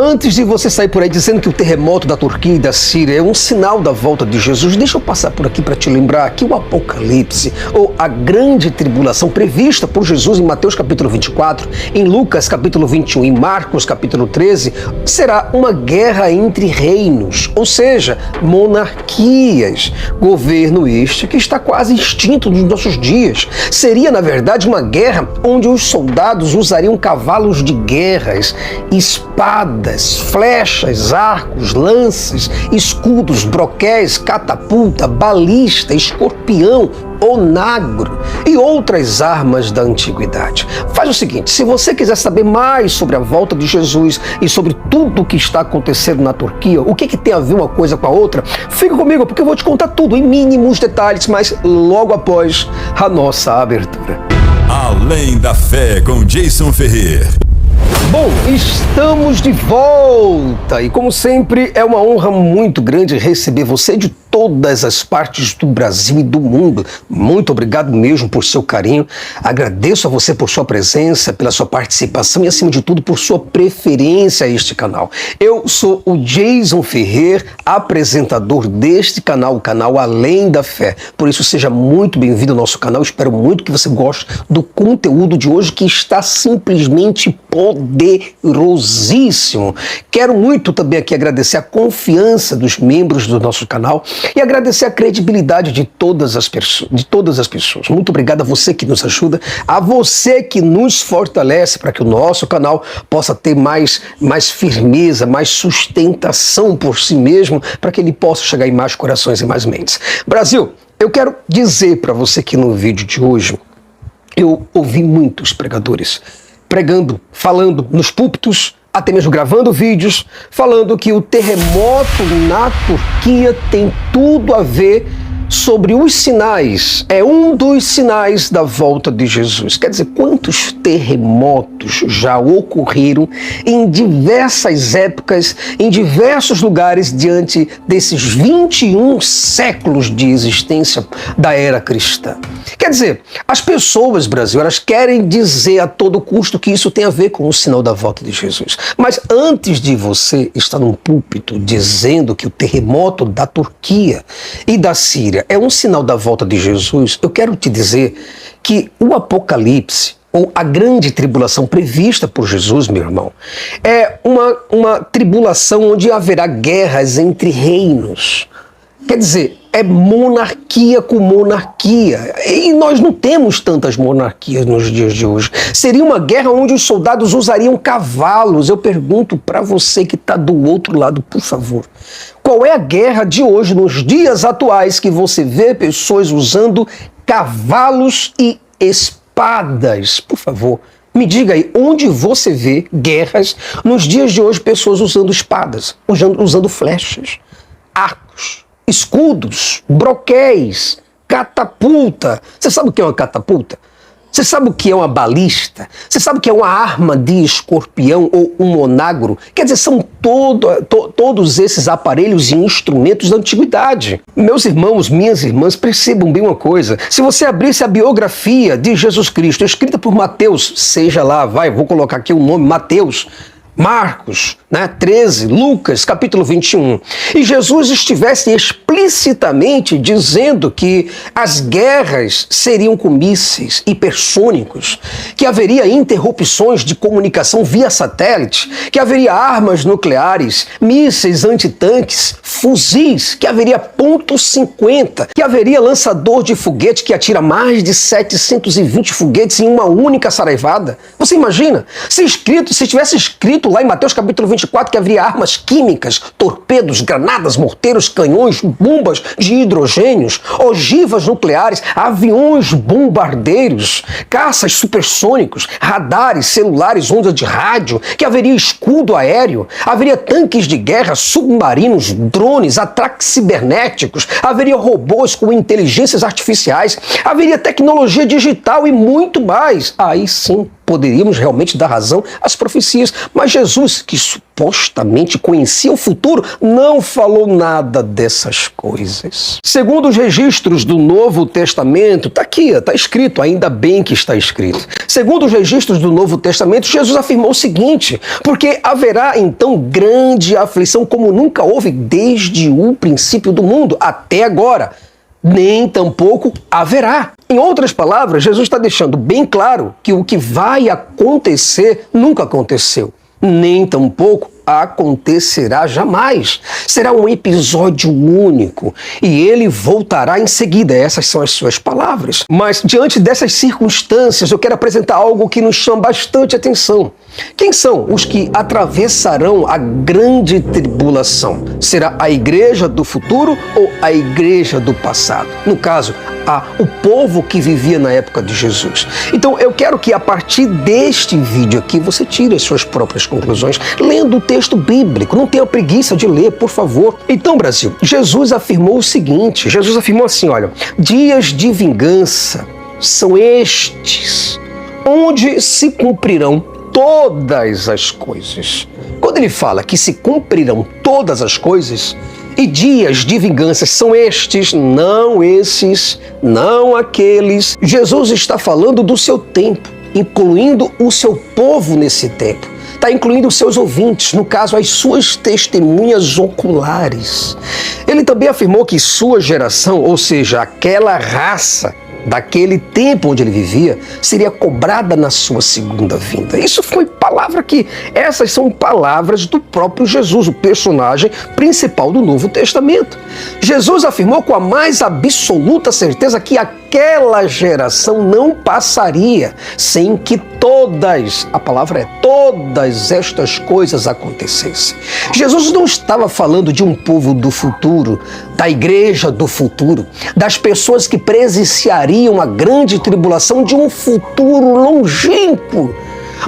Antes de você sair por aí dizendo que o terremoto da Turquia e da Síria é um sinal da volta de Jesus, deixa eu passar por aqui para te lembrar que o Apocalipse, ou a grande tribulação prevista por Jesus em Mateus capítulo 24, em Lucas capítulo 21 e Marcos capítulo 13, será uma guerra entre reinos, ou seja, monarquias. Governo este que está quase extinto nos nossos dias. Seria, na verdade, uma guerra onde os soldados usariam cavalos de guerras, espadas, flechas, arcos, lanças, escudos, broquéis, catapulta, balista, escorpião, onagro e outras armas da antiguidade. Faz o seguinte, se você quiser saber mais sobre a volta de Jesus e sobre tudo o que está acontecendo na Turquia, o que tem a ver uma coisa com a outra, fica comigo porque eu vou te contar tudo em mínimos detalhes, mas logo após a nossa abertura. Além da Fé com Jason Ferrer. Bom, estamos de volta e, como sempre, é uma honra muito grande receber você de todas as partes do Brasil e do mundo. Muito obrigado mesmo por seu carinho. Agradeço a você por sua presença, pela sua participação e, acima de tudo, por sua preferência a este canal. Eu sou o Jason Ferrer, apresentador deste canal, o canal Além da Fé. Por isso, seja muito bem-vindo ao nosso canal. Espero muito que você goste do conteúdo de hoje, que está simplesmente poderosíssimo. Quero muito também aqui agradecer a confiança dos membros do nosso canal e agradecer a credibilidade de todas as pessoas. Muito obrigado a você que nos ajuda, a você que nos fortalece para que o nosso canal possa ter mais firmeza, mais sustentação por si mesmo, para que ele possa chegar em mais corações e mais mentes. Brasil, eu quero dizer para você que no vídeo de hoje eu ouvi muitos pregadores pregando, falando nos púlpitos, até mesmo gravando vídeos, falando que o terremoto na Turquia tem tudo a ver sobre os sinais, é um dos sinais da volta de Jesus. Quer dizer, quantos terremotos já ocorreram em diversas épocas, em diversos lugares, diante desses 21 séculos de existência da era cristã. Quer dizer, as pessoas, Brasil, elas querem dizer a todo custo que isso tem a ver com o sinal da volta de Jesus. Mas antes de você estar num púlpito dizendo que o terremoto da Turquia e da Síria é um sinal da volta de Jesus, eu quero te dizer que o Apocalipse, ou a grande tribulação prevista por Jesus, meu irmão, é uma tribulação onde haverá guerras entre reinos. Quer dizer, é monarquia com monarquia. E nós não temos tantas monarquias nos dias de hoje. Seria uma guerra onde os soldados usariam cavalos. Eu pergunto para você que está do outro lado, por favor, qual é a guerra de hoje, nos dias atuais, que você vê pessoas usando cavalos e espadas? Por favor, me diga aí, onde você vê guerras nos dias de hoje, pessoas usando espadas, usando flechas, arcos, escudos, broquéis, catapulta. Você sabe o que é uma catapulta? Você sabe o que é uma balista? Você sabe o que é uma arma de escorpião ou um onagro? Quer dizer, são todos esses aparelhos e instrumentos da antiguidade. Meus irmãos, minhas irmãs, percebam bem uma coisa. Se você abrisse a biografia de Jesus Cristo, escrita por Mateus, seja lá, vou colocar aqui o nome, Mateus, Marcos, 13, Lucas, capítulo 21, e Jesus estivesse explicitamente dizendo que as guerras seriam com mísseis hipersônicos, que haveria interrupções de comunicação via satélite, que haveria armas nucleares, mísseis antitanques, fuzis, que haveria .50, que haveria lançador de foguete que atira mais de 720 foguetes em uma única saraivada. Você imagina? Se tivesse escrito lá em Mateus capítulo 24 que haveria armas químicas, torpedos, granadas, morteiros, canhões, bombas de hidrogênios, ogivas nucleares, aviões bombardeiros, caças supersônicos, radares, celulares, ondas de rádio, que haveria escudo aéreo, haveria tanques de guerra, submarinos, drones, ataques cibernéticos, haveria robôs com inteligências artificiais, haveria tecnologia digital e muito mais. Aí sim, poderíamos realmente dar razão às profecias. Mas Jesus, que supostamente conhecia o futuro, não falou nada dessas coisas. Segundo os registros do Novo Testamento, está aqui, está escrito, ainda bem que está escrito. Segundo os registros do Novo Testamento, Jesus afirmou o seguinte: porque haverá então grande aflição como nunca houve desde o princípio do mundo até agora. Nem tampouco haverá. Em outras palavras, Jesus está deixando bem claro que o que vai acontecer nunca aconteceu, nem tampouco acontecerá jamais. Será um episódio único e ele voltará em seguida. Essas são as suas palavras. Mas diante dessas circunstâncias, eu quero apresentar algo que nos chama bastante atenção. Quem são os que atravessarão a grande tribulação? Será a igreja do futuro ou a igreja do passado? No caso, o povo que vivia na época de Jesus. Então eu quero que a partir deste vídeo aqui você tire as suas próprias conclusões, lendo o texto bíblico. Não tenha preguiça de ler, por favor. Então, Brasil, Jesus afirmou o seguinte, Jesus afirmou assim, olha, dias de vingança são estes, onde se cumprirão todas as coisas. Quando ele fala que se cumprirão todas as coisas, e dias de vingança são estes, não esses, não aqueles. Jesus está falando do seu tempo, incluindo o seu povo nesse tempo. Está incluindo os seus ouvintes, no caso, as suas testemunhas oculares. Ele também afirmou que sua geração, ou seja, aquela raça daquele tempo onde ele vivia, seria cobrada na sua segunda vinda. Isso foi palavra que... Essas são palavras do próprio Jesus, o personagem principal do Novo Testamento. Jesus afirmou com a mais absoluta certeza que aquela geração não passaria sem que todas, a palavra é todas estas coisas acontecessem. Jesus não estava falando de um povo do futuro, da igreja do futuro, das pessoas que presenciariam a grande tribulação de um futuro longínquo.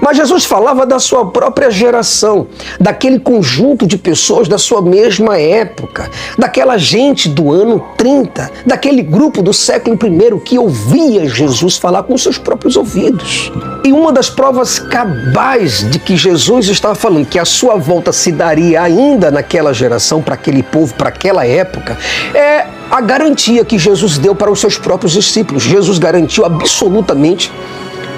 Mas Jesus falava da sua própria geração, daquele conjunto de pessoas da sua mesma época, daquela gente do ano 30, daquele grupo do século I que ouvia Jesus falar com seus próprios ouvidos. E uma das provas cabais de que Jesus estava falando que a sua volta se daria ainda naquela geração, para aquele povo, para aquela época, é a garantia que Jesus deu para os seus próprios discípulos. Jesus garantiu absolutamente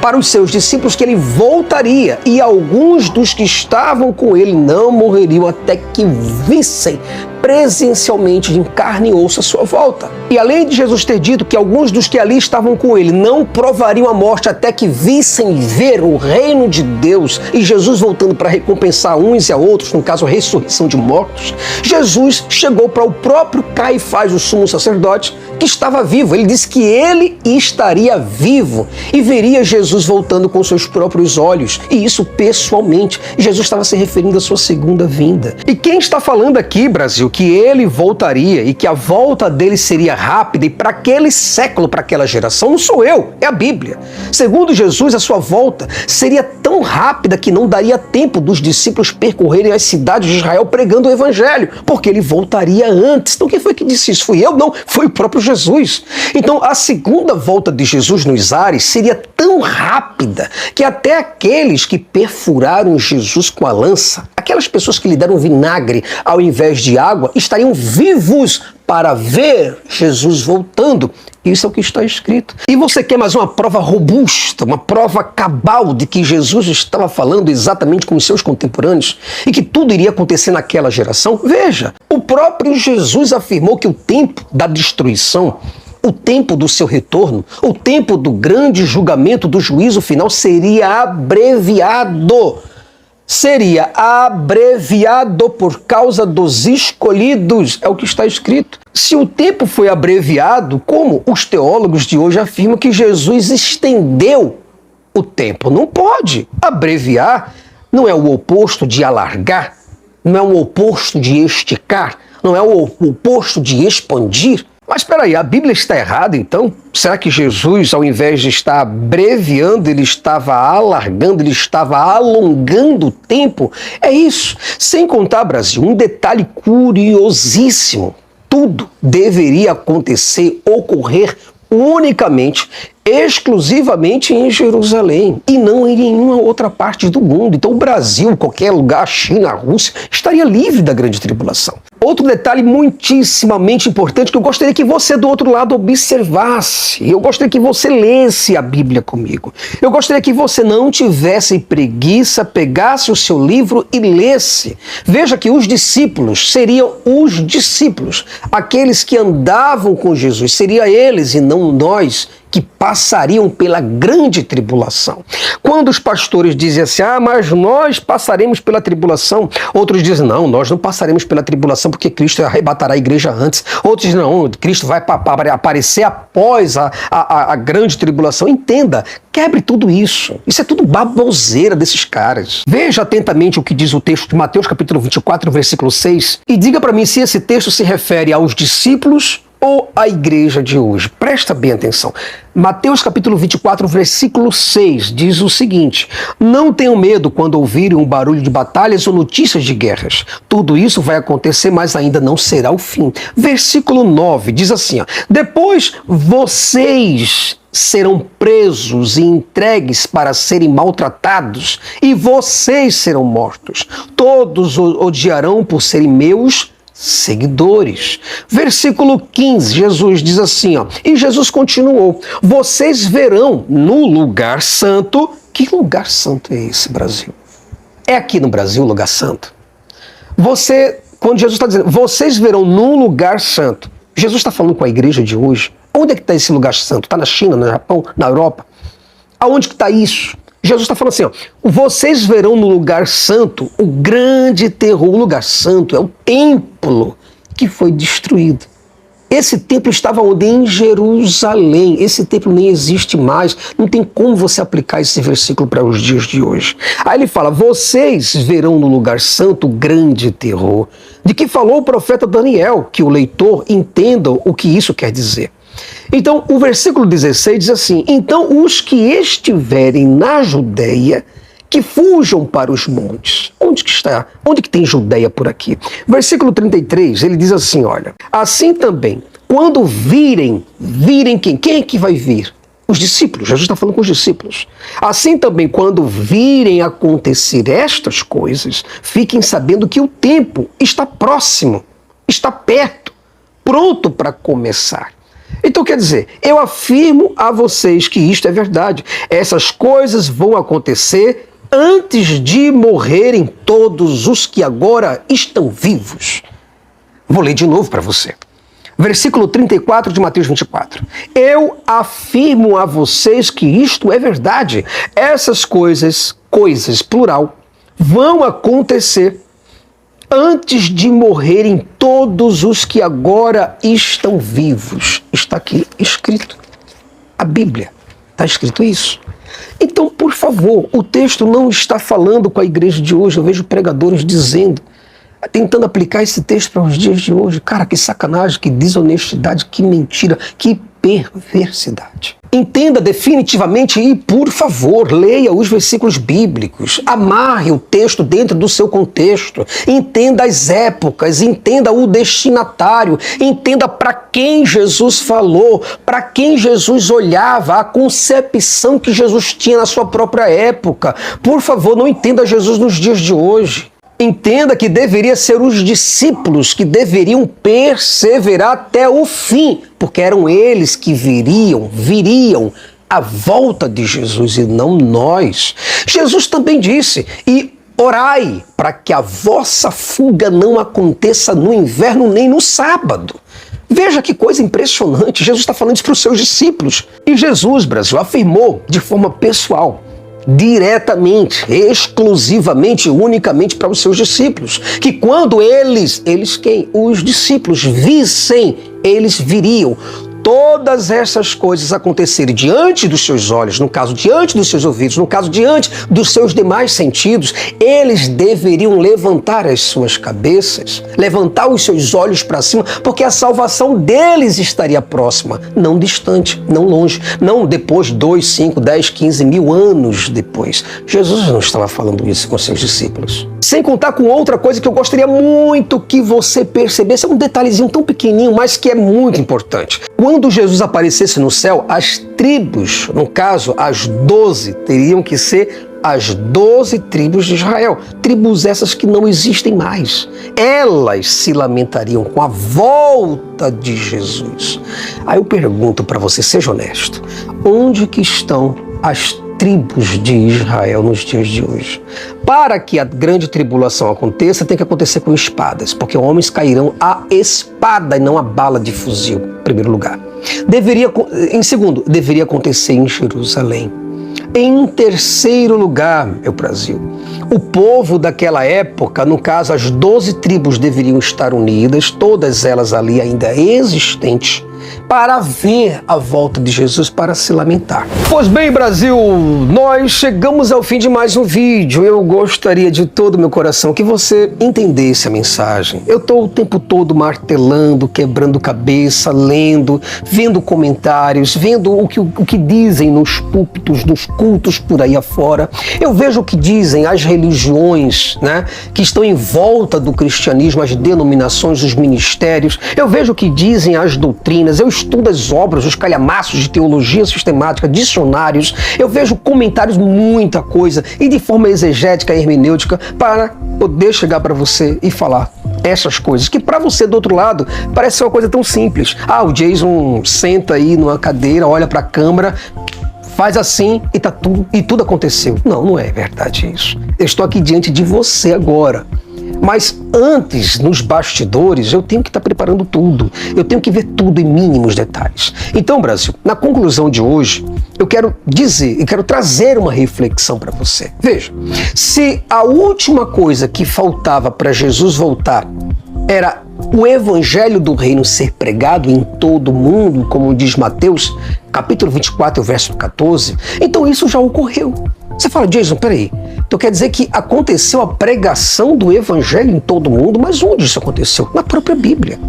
para os seus discípulos que ele voltaria, e alguns dos que estavam com ele não morreriam até que vissem presencialmente, em carne e osso, a sua volta. E além de Jesus ter dito que alguns dos que ali estavam com ele não provariam a morte até que vissem ver o reino de Deus e Jesus voltando para recompensar uns e a outros, no caso a ressurreição de mortos, Jesus chegou para o próprio Caifás, o sumo sacerdote, que estava vivo. Ele disse que ele estaria vivo e veria Jesus voltando com seus próprios olhos, e isso pessoalmente. Jesus estava se referindo à sua segunda vinda. E quem está falando aqui, Brasil, que ele voltaria e que a volta dele seria rápida e para aquele século, para aquela geração, não sou eu, é a Bíblia. Segundo Jesus, a sua volta seria tão rápida que não daria tempo dos discípulos percorrerem as cidades de Israel pregando o evangelho, porque ele voltaria antes. Então quem foi que disse isso? Fui eu? Não, foi o próprio Jesus. Então a segunda volta de Jesus nos ares seria tão rápida que até aqueles que perfuraram Jesus com a lança, aquelas pessoas que lhe deram vinagre ao invés de água, estariam vivos para ver Jesus voltando. Isso é o que está escrito. E você quer mais uma prova robusta, uma prova cabal de que Jesus estava falando exatamente com os seus contemporâneos e que tudo iria acontecer naquela geração? Veja, o próprio Jesus afirmou que o tempo da destruição, o tempo do seu retorno, o tempo do grande julgamento, do juízo final, seria abreviado. Seria abreviado por causa dos escolhidos, é o que está escrito. Se o tempo foi abreviado, como os teólogos de hoje afirmam que Jesus estendeu o tempo? Não pode. Abreviar não é o oposto de alargar, não é o oposto de esticar, não é o oposto de expandir. Mas espera aí, a Bíblia está errada então? Será que Jesus, ao invés de estar abreviando, ele estava alargando, ele estava alongando o tempo? É isso. Sem contar, Brasil, um detalhe curiosíssimo. Tudo deveria acontecer, ocorrer unicamente exclusivamente em Jerusalém e não em nenhuma outra parte do mundo. Então o Brasil, qualquer lugar, a China, a Rússia, estaria livre da grande tribulação. Outro detalhe muitíssimamente importante que eu gostaria que você do outro lado observasse. Eu gostaria que você lesse a Bíblia comigo. Eu gostaria que você não tivesse preguiça, pegasse o seu livro e lesse. Veja que os discípulos seriam os discípulos, aqueles que andavam com Jesus. Seria eles e não nós que passariam pela grande tribulação. Quando os pastores dizem assim, mas nós passaremos pela tribulação, outros dizem, não, nós não passaremos pela tribulação porque Cristo arrebatará a igreja antes. Outros dizem, não, Cristo vai aparecer após a grande tribulação. Entenda, quebre tudo isso. Isso é tudo baboseira desses caras. Veja atentamente o que diz o texto de Mateus capítulo 24, versículo 6, e diga para mim se esse texto se refere aos discípulos ou a igreja de hoje. Presta bem atenção. Mateus capítulo 24, versículo 6 diz o seguinte: não tenham medo quando ouvirem um barulho de batalhas ou notícias de guerras. Tudo isso vai acontecer, mas ainda não será o fim. Versículo 9 diz assim, depois vocês serão presos e entregues para serem maltratados, e vocês serão mortos. Todos odiarão por serem meus seguidores. Versículo 15, Jesus diz assim, e Jesus continuou, vocês verão no lugar santo. Que lugar santo é esse, Brasil? É aqui no Brasil o lugar santo? Quando Jesus está dizendo, vocês verão num lugar santo, Jesus está falando com a igreja de hoje. Onde é que está esse lugar santo? Está na China, no Japão, na Europa? Aonde que está isso? Jesus está falando assim, vocês verão no lugar santo o grande terror. O lugar santo é o templo que foi destruído. Esse templo estava onde? Em Jerusalém. Esse templo nem existe mais. Não tem como você aplicar esse versículo para os dias de hoje. Aí ele fala, vocês verão no lugar santo o grande terror, de que falou o profeta Daniel, que o leitor entenda o que isso quer dizer. Então, o versículo 16 diz assim, então os que estiverem na Judeia, que fujam para os montes. Onde que está? Onde que tem Judeia por aqui? Versículo 33, ele diz assim, olha, assim também, quando virem quem? Quem é que vai vir? Os discípulos, Jesus está falando com os discípulos. Assim também, quando virem acontecer estas coisas, fiquem sabendo que o tempo está próximo, está perto, pronto para começar. Então, quer dizer, eu afirmo a vocês que isto é verdade. Essas coisas vão acontecer antes de morrerem todos os que agora estão vivos. Vou ler de novo para você. Versículo 34 de Mateus 24. Eu afirmo a vocês que isto é verdade. Essas coisas, plural, vão acontecer antes de morrerem todos os que agora estão vivos. Está aqui escrito. A Bíblia. Está escrito isso. Então, por favor, o texto não está falando com a igreja de hoje. Eu vejo pregadores dizendo, tentando aplicar esse texto para os dias de hoje. Cara, que sacanagem, que desonestidade, que mentira, que perversidade. Entenda definitivamente e, por favor, leia os versículos bíblicos, amarre o texto dentro do seu contexto, entenda as épocas, entenda o destinatário, entenda para quem Jesus falou, para quem Jesus olhava, a concepção que Jesus tinha na sua própria época. Por favor, não entenda Jesus nos dias de hoje. Entenda que deveria ser os discípulos que deveriam perseverar até o fim, porque eram eles que viriam à volta de Jesus e não nós. Jesus também disse, e orai para que a vossa fuga não aconteça no inverno nem no sábado. Veja que coisa impressionante, Jesus está falando isso para os seus discípulos. E Jesus, Brasil, afirmou de forma pessoal, diretamente, exclusivamente, unicamente para os seus discípulos, que quando eles quem? Os discípulos vissem, eles viriam todas essas coisas acontecerem diante dos seus olhos, no caso diante dos seus ouvidos, no caso diante dos seus demais sentidos, eles deveriam levantar as suas cabeças, levantar os seus olhos para cima, porque a salvação deles estaria próxima, não distante, não longe, não depois 2, 5, 10, 15 mil anos depois. Jesus não estava falando isso com seus discípulos. Sem contar com outra coisa que eu gostaria muito que você percebesse, é um detalhezinho tão pequenininho, mas que é muito importante. Quando Jesus aparecesse no céu, as tribos, no caso, as 12, teriam que ser as 12 tribos de Israel. Tribos essas que não existem mais. Elas se lamentariam com a volta de Jesus. Aí eu pergunto para você, seja honesto, onde que estão as tribos de Israel nos dias de hoje? Para que a grande tribulação aconteça, tem que acontecer com espadas, porque homens cairão a espada e não a bala de fuzil, em primeiro lugar. Em segundo, deveria acontecer em Jerusalém. Em terceiro lugar, meu Brasil, o povo daquela época, no caso as 12 tribos deveriam estar unidas, todas elas ali ainda existentes, para ver a volta de Jesus, para se lamentar. Pois bem, Brasil, nós chegamos ao fim de mais um vídeo. Eu gostaria de todo o meu coração que você entendesse a mensagem. Eu estou o tempo todo martelando, quebrando cabeça, lendo, vendo comentários, vendo o que dizem nos púlpitos, nos cultos por aí afora. Eu vejo o que dizem as religiões, né, que estão em volta do cristianismo, as denominações, os ministérios. Eu vejo o que dizem as doutrinas. Eu estudo as obras, os calhamaços de teologia sistemática, dicionários. Eu vejo comentários, muita coisa, e de forma exegética e hermenêutica, para poder chegar para você e falar essas coisas, que para você do outro lado parece ser uma coisa tão simples. Ah, o Jason senta aí numa cadeira, olha para a câmera, faz assim e tudo aconteceu. Não, não é verdade isso. Eu estou aqui diante de você agora. Mas antes, nos bastidores, eu tenho que estar preparando tudo. Eu tenho que ver tudo em mínimos detalhes. Então, Brasil, na conclusão de hoje, eu quero trazer uma reflexão para você. Veja, se a última coisa que faltava para Jesus voltar era o evangelho do reino ser pregado em todo o mundo, como diz Mateus, capítulo 24, verso 14, então isso já ocorreu. Você fala, Jason, peraí, então quer dizer que aconteceu a pregação do evangelho em todo o mundo, mas onde isso aconteceu? Na própria Bíblia.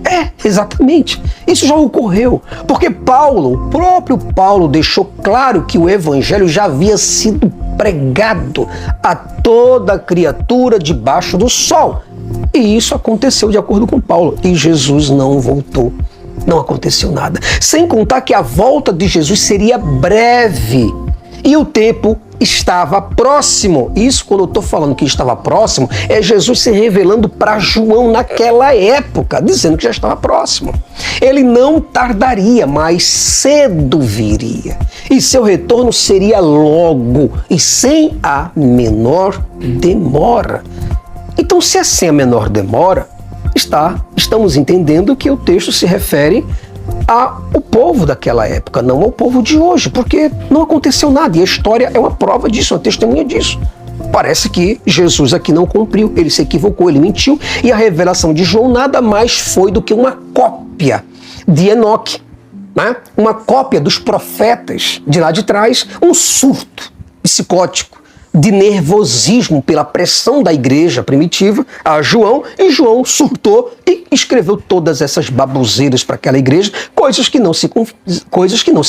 É, exatamente. Isso já ocorreu, porque o próprio Paulo deixou claro que o evangelho já havia sido pregado a toda criatura debaixo do sol. E isso aconteceu de acordo com Paulo, e Jesus não voltou. Não aconteceu nada. Sem contar que a volta de Jesus seria breve. E o tempo estava próximo. Isso, quando eu estou falando que estava próximo, é Jesus se revelando para João naquela época, dizendo que já estava próximo. Ele não tardaria, mas cedo viria. E seu retorno seria logo e sem a menor demora. Então, se é sem a menor demora, estamos entendendo que o texto se refere ao povo daquela época, não ao povo de hoje, porque não aconteceu nada, e a história é uma prova disso, uma testemunha disso. Parece que Jesus aqui não cumpriu, ele se equivocou, ele mentiu, e a revelação de João nada mais foi do que uma cópia de Enoque, né? Uma cópia dos profetas de lá de trás, um surto psicótico de nervosismo pela pressão da igreja primitiva a João, e João surtou e escreveu todas essas baboseiras para aquela igreja, coisas que não se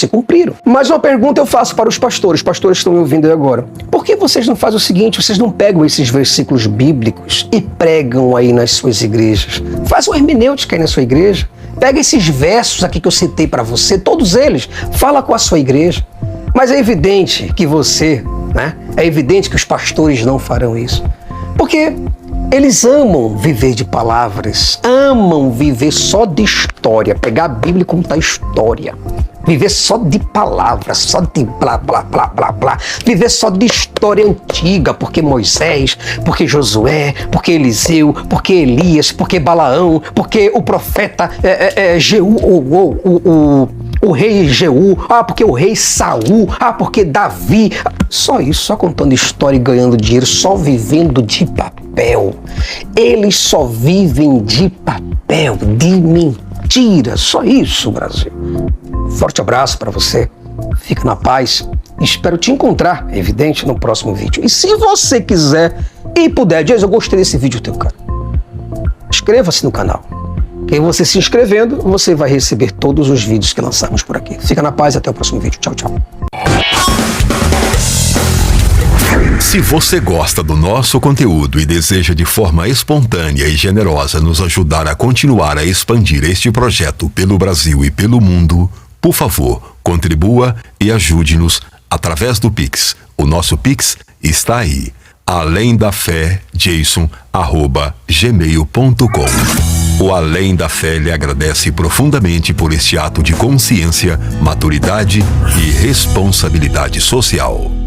cumpriram. Mas uma pergunta eu faço para os pastores estão me ouvindo aí agora. Por que vocês não fazem o seguinte, vocês não pegam esses versículos bíblicos e pregam aí nas suas igrejas? Faz uma hermenêutica aí na sua igreja, pega esses versos aqui que eu citei para você, todos eles, fala com a sua igreja. Mas é evidente que você, né? É evidente que os pastores não farão isso, porque eles amam viver de palavras, amam viver só de história, pegar a Bíblia como está a história, viver só de palavras, só de blá, blá, blá, blá, blá, viver só de história antiga, porque Moisés, porque Josué, porque Eliseu, porque Elias, porque Balaão, porque o profeta Jeú, o rei Jeú, porque o rei Saul, porque Davi, só isso, só contando história e ganhando dinheiro, só vivendo de papel. Eles só vivem de papel, de mentira, só isso, Brasil. Forte abraço para você, fica na paz, espero te encontrar, evidente, no próximo vídeo. E se você quiser e puder, Jason, eu gostei desse vídeo teu, cara, inscreva-se no canal. E você se inscrevendo, você vai receber todos os vídeos que lançamos por aqui. Fica na paz e até o próximo vídeo. Tchau, tchau. Se você gosta do nosso conteúdo e deseja de forma espontânea e generosa nos ajudar a continuar a expandir este projeto pelo Brasil e pelo mundo, por favor, contribua e ajude-nos através do Pix. O nosso Pix está aí. Além da Fé, Jason@gmail.com. O Além da Fé lhe agradece profundamente por este ato de consciência, maturidade e responsabilidade social.